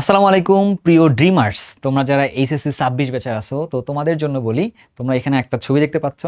আসসালামু আলাইকুম প্রিয় ড্রিমার্স, তোমরা যারা এইচএসসি 26 ব্যাচের আছো, তো তোমাদের জন্য বলি, তোমরা এখানে একটা ছবি দেখতে পাচ্ছ,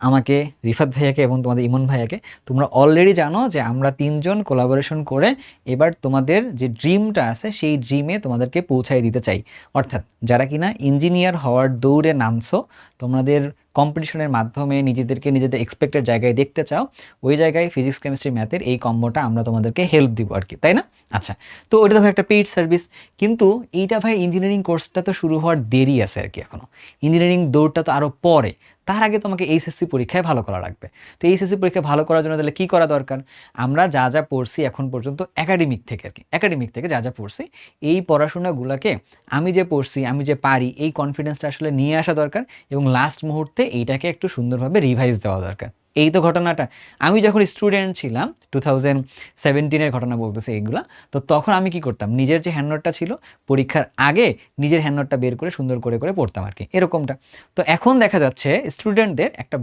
আমাকে, রিফাত ভাইয়াকে এবং তোমাদের ইমন ভাইয়াকে। তোমরা অলরেডি জানো যে আমরা তিনজন কোলাবোরেশন করে এবার তোমাদের যে ড্রিমটা আছে সেই ড্রিমে তোমাদেরকে পৌঁছায় দিতে চাই। অর্থাৎ যারা কিনা ইঞ্জিনিয়ার হওয়ার দৌড়ে নামছো, তোমাদের কম্পিটিশনের মাধ্যমে নিজেদেরকে নিজেদের এক্সপেক্টেড জায়গায় দেখতে চাও, ওই জায়গায় ফিজিক্স কেমিস্ট্রি ম্যাথের এই কম্বোটা আমরা তোমাদেরকে হেল্প দিব আর কি, তাই না? আচ্ছা, তো ওইটা তো ভাই একটা পেইড সার্ভিস, কিন্তু এইটা ভাই ইঞ্জিনিয়ারিং কোর্সটা তো শুরু হওয়ার দেরি আছে আর কি এখনও। ইঞ্জিনিয়ারিং দৌড়টা তো আরও পরে, তার আগে তোমাকে এইচএসসি পরীক্ষায় ভালো করা লাগবে। তো এইচএসসি পরীক্ষায় ভালো করার জন্য তাহলে কী করা দরকার? আমরা যা যা পড়ছি এখন পর্যন্ত একাডেমিক থেকে আর কি, একাডেমিক থেকে যা যা পড়ছি এই পড়াশোনাগুলোকে আমি যে পড়ছি, আমি যে পারি, এই কনফিডেন্সটা আসলে নিয়ে আসা দরকার এবং লাস্ট মুহূর্তে এইটাকে একটু সুন্দরভাবে রিভাইজ দেওয়া দরকার। এই তো ঘটনাটা। আমি যখন স্টুডেন্ট ছিলাম 2017-এর ঘটনা বলতেছি এইগুলা, তো তখন আমি কি করতাম, নিজের যে হ্যান্ডনোটটা ছিল পরীক্ষার আগে নিজের হ্যান্ডনোটটা বের করে সুন্দর করে করে পড়তাম আর কি, এরকমটা। তো এখন দেখা যাচ্ছে স্টুডেন্টদের একটা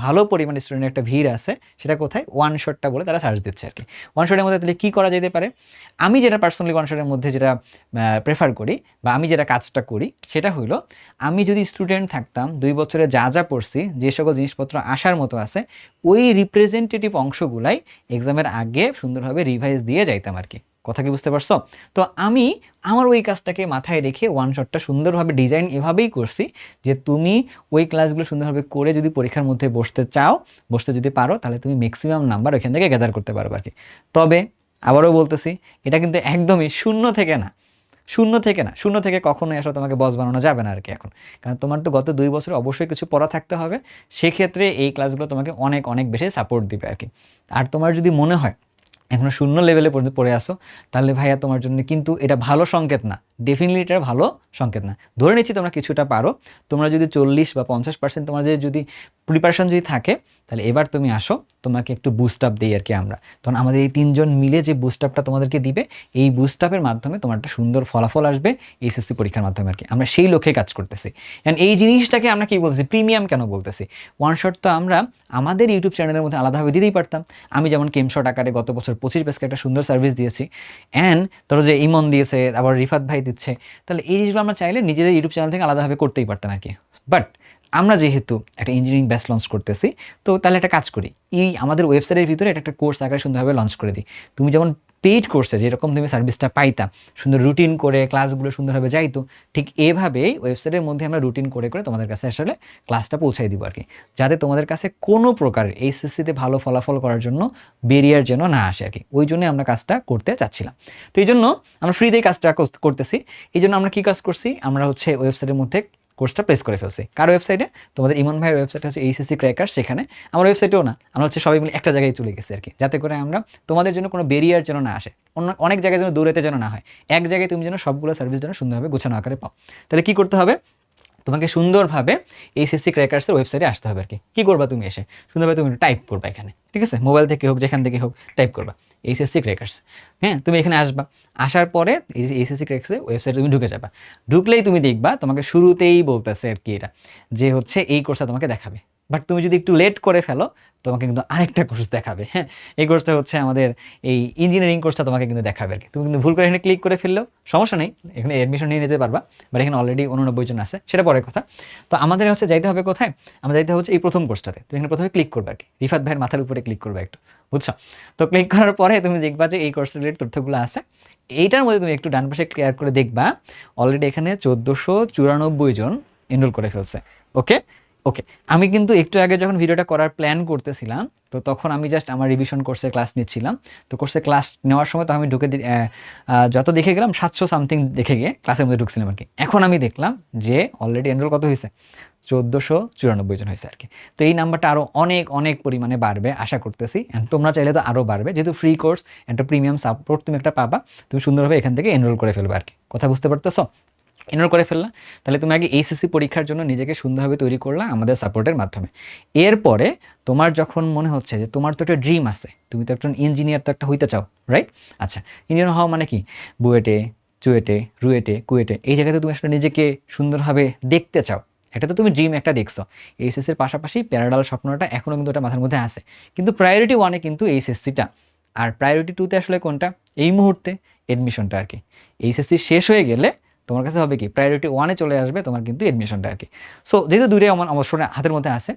ভালো পরিমাণে স্টুডেন্টের একটা ভিড় আছে। সেটা কোথায়? ওয়ান শটটা বলে তারা সার্চ দিচ্ছে আর কি। ওয়ান শটের মধ্যে তাহলে কী করা যেতে পারে? আমি যেটা পার্সোনালি ওয়ান শটের মধ্যে যেটা প্রেফার করি বা আমি যেটা কাজটা করি সেটা হলো, আমি যদি স্টুডেন্ট থাকতাম 2 বছরে যা যা পড়ছি, যে সকল জিনিসপত্র আসার মতো আছে, ওই রিপ্রেজেন্টেটিভ অংশগুলাই এক্সামের আগে সুন্দরভাবে রিভাইজ দিয়ে যাইতাম আর কি। কথা কি বুঝতে পারছো? তো আমি আমার ওই কাজটাকে মাথায় রেখে ওয়ান শটটা সুন্দরভাবে ডিজাইন এভাবেই করছি যে তুমি ওই ক্লাসগুলো সুন্দরভাবে করে যদি পরীক্ষার মধ্যে বসতে চাও, বসতে যদি পারো, তাহলে তুমি ম্যাক্সিমাম নাম্বার ওইখান থেকে গ্যাদার করতে পারবে আর কি। তবে আবারও বলতেছি, এটা কিন্তু একদমই শূন্য থেকে না, শূন্য থেকে কখনোই আসলে তোমাকে বস বানানো যাবে না আর কি এখন। কারণ তোমার তো গত 2 বছরে অবশ্যই কিছু পড়া থাকতে হবে, সেক্ষেত্রে এই ক্লাসগুলো তোমাকে অনেক অনেক বেশি সাপোর্ট দিবে আর কি। আর তোমার যদি মনে হয় এখনো শূন্য লেভেলে পর্যন্ত পড়ে আসো, তাহলে ভাইয়া তোমার জন্য কিন্তু এটা ভালো সংকেত না, ডেফিনেটলি এটা ভালো সংকেত না। ধরে নিচ্ছি তোমরা কিছুটা পারো, তোমরা যদি 40 বা 50% তোমাদের যদি প্রিপারেশন যদি থাকে, তাহলে এবার তুমি আসো, তোমাকে একটু বুস্ট আপ দিই আর কি আমরা। তখন আমাদের এই তিনজন মিলে যে বুস্ট আপটা তোমাদেরকে দিবে, এই বুস্ট আপের মাধ্যমে তোমার একটা সুন্দর ফলাফল আসবে এইচএসসি পরীক্ষার মাধ্যমে আর কি। আমরা সেই লক্ষ্যে কাজ করতেছি। অ্যান্ড এই জিনিসটাকে আমরা কি বলতেছি, প্রিমিয়াম কেন বলতেছি? ওয়ান শট তো আমরা আমাদের ইউটিউব চ্যানেলের মধ্যে আলাদাভাবে দিতেই পারতাম। আমি যেমন কেমশট আকারে গত বছর 25 পেজকে একটা সুন্দর সার্ভিস দিয়েছি, অ্যান্ড ধরো যে ইমন দিয়েছে, আবার রিফাত ভাই দিচ্ছে, তাহলে এই জিনিসগুলো আমরা চাইলে নিজেদের ইউটিউব চ্যানেল থেকে আলাদাভাবে করতেই পারতাম আর কি। বাট আমরা যেহেতু একটা ইঞ্জিনিয়ারিং ব্যাচ লঞ্চ করতেছি, তো তাহলে একটা কাজ করি, এই আমাদের ওয়েবসাইটের ভিতরে একটা কোর্স আকারে সুন্দরভাবে লঞ্চ করে দিই। তুমি যেমন পেইড কোর্সে যেরকম তুমি সার্ভিসটা পাইতা, সুন্দর রুটিন করে ক্লাসগুলো সুন্দরভাবে যাইতো, ঠিক এভাবেই ওয়েবসাইটের মধ্যে আমরা রুটিন করে করে তোমাদের কাছে আসলে ক্লাসটা পৌঁছাই দিব আর কি, যাতে তোমাদের কাছে কোনো প্রকারের এইচএসসিতে ভালো ফলাফল করার জন্য বেরিয়ার যেন না আসে আর কি। ওই জন্য আমরা কাজটা করতে চাচ্ছিলাম। তো এই জন্য আমরা ফ্রিতেই কাজটা করতেছি। এই জন্য আমরা কী কাজ করছি, আমরা হচ্ছে ওয়েবসাইটের মধ্যে কোর্সটা প্লেস করে ফেলছি। কার ওয়েবসাইটে? তোমাদের ইমন ভাইয়ের ওয়েবসাইট হচ্ছে এইচএসসি ক্র্যাকার, সেখানে। আমার ওয়েবসাইটেও না, আমরা হচ্ছে সবাই মিলে একটা জায়গায় চলে গেছি আর কি, যাতে করে আমরা তোমাদের জন্য কোনো বেরিয়ার যেন না আসে, অনেক জায়গায় যেন দৌড়াতে যেন না হয়, এক জায়গায় তুমি যেন সবগুলো সার্ভিস যেন সুন্দরভাবে গোছানো আকারে পাও। তাহলে কী করতে হবে? তোমাকে সুন্দরভাবে এইচএসসি ক্র্যাকার্সের ওয়েবসাইটে আসতে হবে আর কি। কী করবা? তুমি এসে সুন্দরভাবে তুমি টাইপ করবা এখানে, ঠিক আছে? মোবাইল থেকে হোক, যেখান থেকে হোক, টাইপ করবা এইচএসসি ক্র্যাকার্স। হ্যাঁ, তুমি এখানে আসবা, আসার পরে এইচএসসি ক্র্যাকার্সের ওয়েবসাইটে তুমি ঢুকে যাবা। ঢুকলেই তুমি দেখবা তোমাকে শুরুতেই বলতেছে আর কি এটা, যে হচ্ছে এই কোর্সটা তোমাকে দেখাবে। বাট তুমি যদি একটু লেট করে ফেলো, তোমাকে কিন্তু আরেকটা কোর্স দেখাবে। হ্যাঁ, এই কোর্সটা হচ্ছে আমাদের এই ইঞ্জিনিয়ারিং কোর্সটা তোমাকে কিন্তু দেখাবে আর কি। তুমি কিন্তু ভুল করে এখানে ক্লিক করে ফেললেও সমস্যা নেই, এখানে অ্যাডমিশন নিয়ে নিতে পারবা, বাট এখানে অলরেডি 89 জন আছে, সেটা পরের কথা। তো আমাদের হচ্ছে যাইতে হবে কোথায়? আমরা যাইতে হচ্ছে এই প্রথম কোর্সটাতে। তুমি এখানে প্রথমে ক্লিক করবে আর কি, রিফাত ভাইয়ের মাথার উপরে ক্লিক করবে একটু, বুঝছো? তো ক্লিক করার পরে তুমি দেখবা যে এই কোর্স রিলেটেড তথ্যগুলো আছে। এইটার মধ্যে তুমি একটু ডান পাশে ক্লিয়ার করে দেখবা, অলরেডি এখানে 1494 জন এনরোল করে ফেলছে। ওকে ওকে, আমি কিন্তু একটু আগে যখন ভিডিওটা করার প্ল্যান করতেছিলাম, তো তখন আমি জাস্ট আমার রিভিশন কোর্সের ক্লাস নিচ্ছিলাম। তো কোর্সের ক্লাস নেওয়ার সময় তো আমি ঢুকে যত দেখে গেলাম 700 সামথিং দেখে গিয়ে ক্লাসের মধ্যে ঢুকছিলাম আর কি। এখন আমি দেখলাম যে অলরেডি এনরোল কত হয়েছে, 1494 জন হয়েছে আর কি। তো এই নাম্বারটা আরও অনেক অনেক পরিমাণে বাড়বে আশা করতেছি, অ্যান্ড তোমরা চাইলে তো আরও বাড়বে, যেহেতু ফ্রি কোর্স, একটা প্রিমিয়াম সাপোর্ট তুমি একটা পাবা, তুমি সুন্দরভাবে এখান থেকে এনরোল করে ফেলবে আর কি। কথা বুঝতে পারতেছো? এনরোল করে ফেললা, তাহলে তুমি আগে এইচএসসি পরীক্ষার জন্য নিজেকে সুন্দরভাবে তৈরি করলা আমাদের সাপোর্টের মাধ্যমে। এরপরে তোমার যখন মনে হচ্ছে যে তোমার তো একটা ড্রিম আছে, তুমি তো একজন ইঞ্জিনিয়ার তো একটা হইতে চাও, রাইট? আচ্ছা, ইঞ্জিনিয়ার হওয়া মানে কি? বুয়েটে, চুয়েটে, রুয়েটে, কুয়েটে, এই জায়গাতে তুমি আসলে নিজেকে সুন্দরভাবে দেখতে চাও, এটা তো তুমি ড্রিম একটা দেখছো। এইচএসসির পাশাপাশি প্যারাডাল স্বপ্নটা এখনও কিন্তু ওটা মাথার মধ্যে আছে, কিন্তু প্রায়োরিটি ওয়ানে কিন্তু এইচএসসিটা, আর প্রায়োরিটি টুতে আসলে কোনটা এই মুহূর্তে? এডমিশনটা আর কি। এইচএসসি শেষ হয়ে গেলে তোমার কাছে হবে কি প্রায়োরিটি 1-এ চলে আসবে তোমার কিন্তু এডমিশনটা আর কি। সো যেহেতু দুইটাই আমার অবসর হাতের মধ্যে আছে,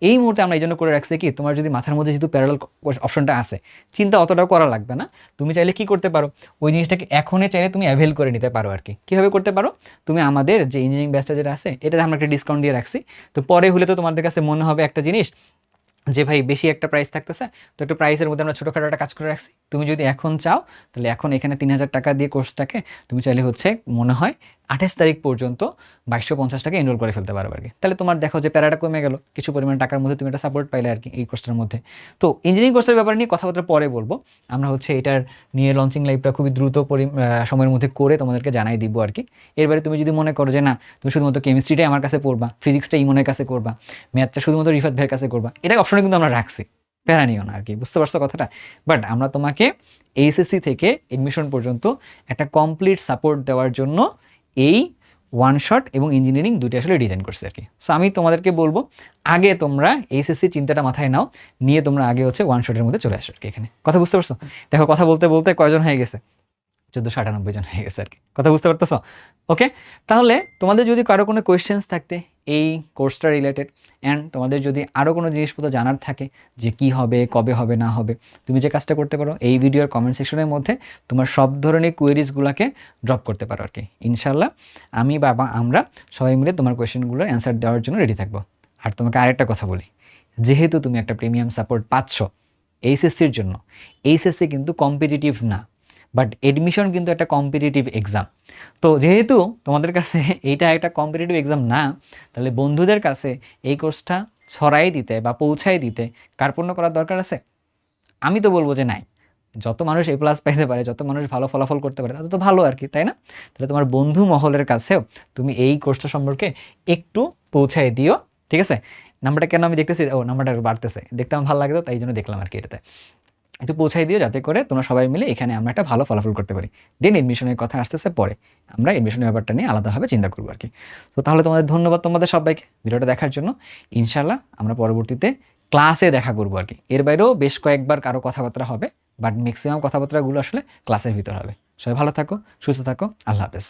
এই মুহূর্তে আমরা এই জন্য করে রাখছি কি, তোমার যদি মাথার মধ্যে যেহেতু প্যারালাল অপশনটা আছে, চিন্তা অতটাও করা লাগবে না। তুমি চাইলে কি করতে পারো, ওই জিনিসটাকে এখনই চাইলে তুমি অ্যাভেল করে নিতে পারো আর কি। কীভাবে করতে পারো, তুমি আমাদের যে ইঞ্জিনিয়ারিং ব্যাচটা যেটা আছে এটাতে আমরা একটা ডিসকাউন্ট দিয়ে রাখছি। তো পরে হলে তো তোমাদের কাছে মনে হবে একটা জিনিস যে ভাই বেশি একটা প্রাইস থাকতেছে, তো একটু প্রাইসের মধ্যে আমরা ছোটোখাটো একটা কাজ করে রাখছি। তুমি যদি এখন চাও তাহলে এখন এখানে 3,000 টাকা দিয়ে কোর্সটাকে তুমি চাইলে হচ্ছে মনে হয় 28 তারিখ পর্যন্ত 250 টাকা এনরোল করে ফেলতে পারো আর কি। তাহলে তোমার দেখো যে প্যারাটা কমে গেল, কিছু পরিমাণ টাকার মধ্যে তুমি একটা সাপোর্ট পাইলে আর কি এই কোর্সটার মধ্যে। তো ইঞ্জিনিয়ারিং কোর্সের ব্যাপারে নিয়ে কথাবার্তা পরে বলবো, আমরা হচ্ছে এটার নিয়ে লঞ্চিং লাইভটা খুবই দ্রুত সময়ের মধ্যে করে তোমাদেরকে জানাই দিব আর কি। এরপরে তুমি যদি মনে করো যে না তুমি শুধুমাত্র কেমিস্ট্রিটাই আমার কাছে পড়বা, ফিজিক্সটা ইমনের কাছে করবা, ম্যাথটা শুধুমাত্র রিফাত ভাইয়ের কাছে করবা, এটা অপশনে কিন্তু আমরা রাখছি, প্যারা নিও না আর কি, বুঝতে পারছো কথাটা। বাট আমরা তোমাকে এইচএসসি থেকে এডমিশন পর্যন্ত একটা কমপ্লিট সাপোর্ট দেওয়ার জন্য এই ওয়ান শট এবং ইঞ্জিনিয়ারিং দুটো আসলে ডিজাইন করছে আর কি। সো আমি তোমাদেরকে বলবো আগে তোমরা এইচএসসি চিন্তাটা মাথায় নাও, নিয়ে তোমরা আগে হচ্ছে ওয়ান শটের মধ্যে চলে আসো আর কি। এখানে কথা বুঝতে পারছো? দেখো কথা বলতে বলতে কয়জন হয়ে গেছে, 1498 জন হয়ে গেছে আর কি, কথা বুঝতে পারতেছ? ওকে, তাহলে তোমাদের যদি কারো কোনো কোয়েশ্চেন্স থাকতে এই কোর্সটা রিলেটেড, অ্যান্ড তোমাদের যদি আরও কোনো জিনিসপত্র জানার থাকে যে কি হবে, কবে হবে না হবে, তুমি যে কাজটা করতে পারো এই ভিডিওর কমেন্ট সেকশনের মধ্যে তোমার সব ধরনের কোয়েরিজগুলোকে ড্রপ করতে পারো আর কি। ইনশাল্লাহ আমি বা আমরা সবাই মিলে তোমার কোয়েশ্চেনগুলোর অ্যান্সার দেওয়ার জন্য রেডি থাকবো। আর তোমাকে আরেকটা কথা বলি, যেহেতু তুমি একটা প্রিমিয়াম সাপোর্ট পাচ্ছ এইচএসসির জন্য, এইচএসসি কিন্তু কম্পিটিটিভ না, বাট এডমিশন কিন্তু একটা কম্পিটিটিভ এক্সাম। তো যেহেতু তোমাদের কাছে এইটা একটা কম্পিটিটিভ এক্সাম না, তাহলে বন্ধুদের কাছে এই কোর্সটা ছড়াই দিতে বা পৌঁছাই দিতে কার্পণ্য করার দরকার আছে? আমি তো বলবো যে নাই। যত মানুষ এ প্লাস পাইতে পারে, যত মানুষ ভালো ফলাফল করতে পারে তত তো ভালো আর কি, তাই না? তাহলে তোমার বন্ধু মহলের কাছেও তুমি এই কোর্সটা সম্পর্কে একটু পৌঁছাই দিও, ঠিক আছে? নাম্বারটা কেন আমি দেখতেছি, ও নাম্বারটা বাড়তেছে, দেখতে আমার ভালো লাগে, তো তাই জন্য দেখলাম আর কি। এটাতে একটু পৌঁছাই দিও যাতে করে তোমরা সবাই মিলে এখানে আমরা একটা ভালো ফলাফল করতে পারি। দেন এডমিশনের কথা আসতেছে পরে, আমরা এডমিশনের ব্যাপারটা নিয়ে আলাদাভাবে চিন্তা করবো আর কি। তো তাহলে তোমাদের ধন্যবাদ তোমাদের সবাইকে ভিডিওটা দেখার জন্য। ইনশাল্লাহ আমরা পরবর্তীতে ক্লাসে দেখা করবো আর কি। এর বাইরেও বেশ কয়েকবার কারো কথাবার্তা হবে, বাট ম্যাক্সিমাম কথাবার্তাগুলো আসলে ক্লাসের ভিতর হবে। সবাই ভালো থাকো, সুস্থ থাকো, আল্লাহ হাফেজ।